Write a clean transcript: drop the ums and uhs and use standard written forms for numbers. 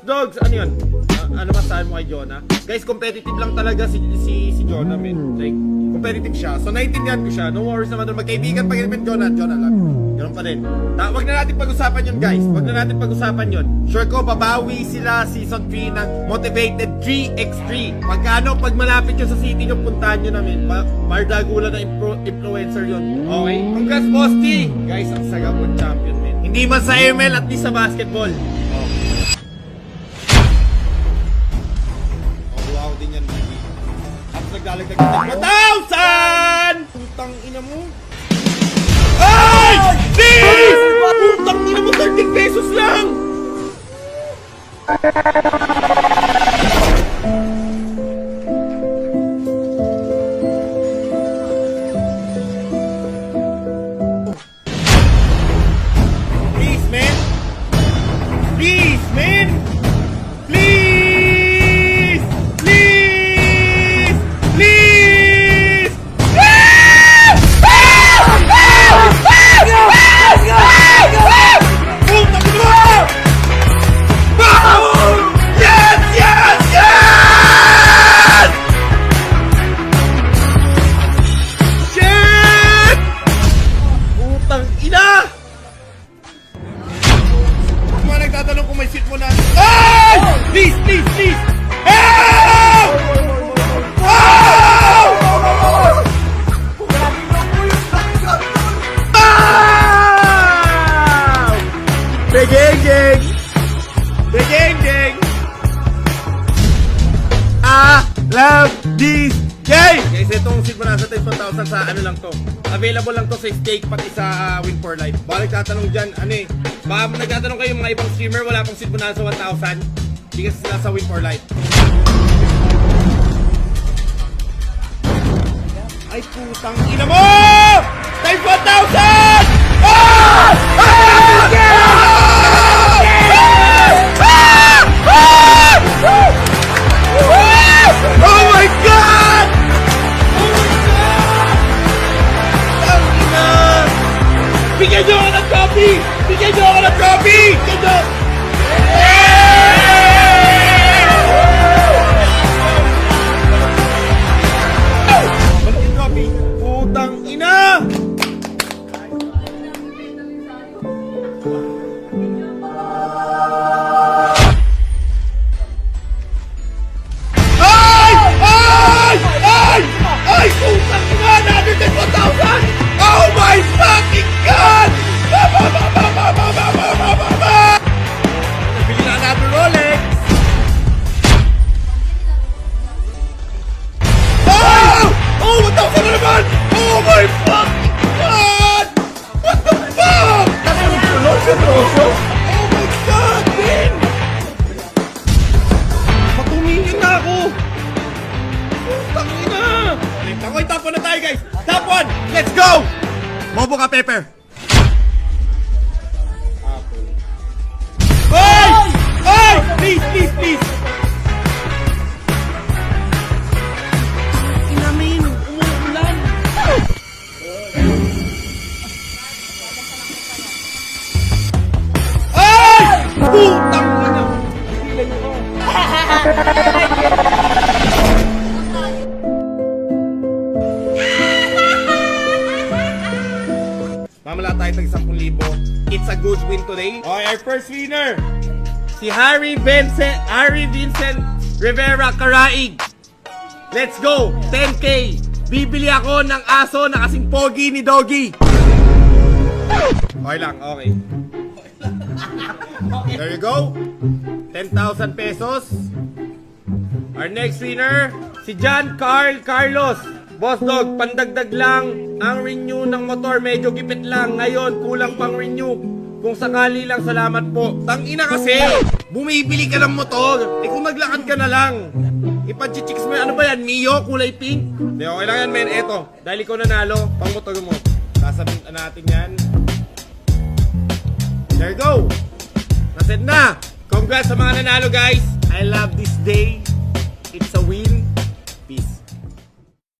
Dogs, ano yun? Ano masasabi mo kay Jonah? Guys, competitive lang talaga si Jonah, man. Like, competitive siya. So, naiintindihan ko siya. No worries naman doon. Magkaibigan pag with Jonah lang. Ganun pa rin. Wag na natin pag-usapan yun, guys. Wag na natin pag-usapan yun. Sure ko, babawi sila season 3 ng Motivated 3x3. Pag malapit yun sa city nyo, puntahan nyo namin. Mardagula na influencer yun. Okay? Congrats, Boss T! Guys, ang sagabon champion, man. Hindi man sa ML at least sa basketball. Wow din yan, baby. Tapos naglalagdag ng 1,000! Putang ina mo. Ay! Please! Putang ina mo, 30 pesos lang! Please, man! Please, man! Please! Please! Please! Puta ko mo! Yes! Yes! Yes! Shit! Putang ina! Mga nagtatanong kung may seat mo na. Ay! Please! Please! Please! Help! Oh! Begeng! Begeng! I love this game! Guys, itong seat mo nasa times 1,000 sa ano lang to. Available lang to sa stake pati sa Win for Life. Balik tatanong dyan, ano eh. Baka nagtatanong kayo mga ibang streamer, wala pang seat mo nasa 1,000. Hindi kasi sila sa Win for Life. Ay putang ina mo! Times 1,000! Oh my God! Oh my God! Ang ina! Bigyan nyo ako ng copy! Bigyan nyo ako ng copy! Bigyan nyo! Balikin copy! Putang ina! Ay! Putang ina! Another than 1,000! Oh my fucking God! Nabili na another Rolex! Oh! Oh! 1,000 na naman! Oh my fucking God! What the fuck? Oh my God, man! Matumingin na ako! Putang ina! Ako, top 1 na tayo, guys! Top 1! Let's go! Mobo ka, Pepper! Ay! Ay! Please, please, please! Inamin! Umuulan! Ay! Putang ina! Pilan nyo ko! Mamala tayo tag 10,000. It's a good win today. Okay, our first winner. Si Harry Vincent Rivera Karaig. Let's go. 10K. Bibili ako ng aso na kasing pogi ni Doggy. Okay lang, okay. There you go. 10,000 pesos. Our next winner, si John Carlos. Boss Dog, pandagdag lang ang renew ng motor. Medyo gipit lang. Ngayon, kulang pang renew. Kung sakali lang, salamat po. Tangina kasi, bumibili ka ng motor. Eh kung maglakad ka na lang. Ipa-chicks mo, ano ba yan? Mio, kulay pink? Hindi, okay lang yan, men. Eto, dahil ikaw nanalo, pang motor mo. Sasabihin natin yan. There you go. Naset na. Congrats sa mga nanalo, guys. I love this day. It's a win.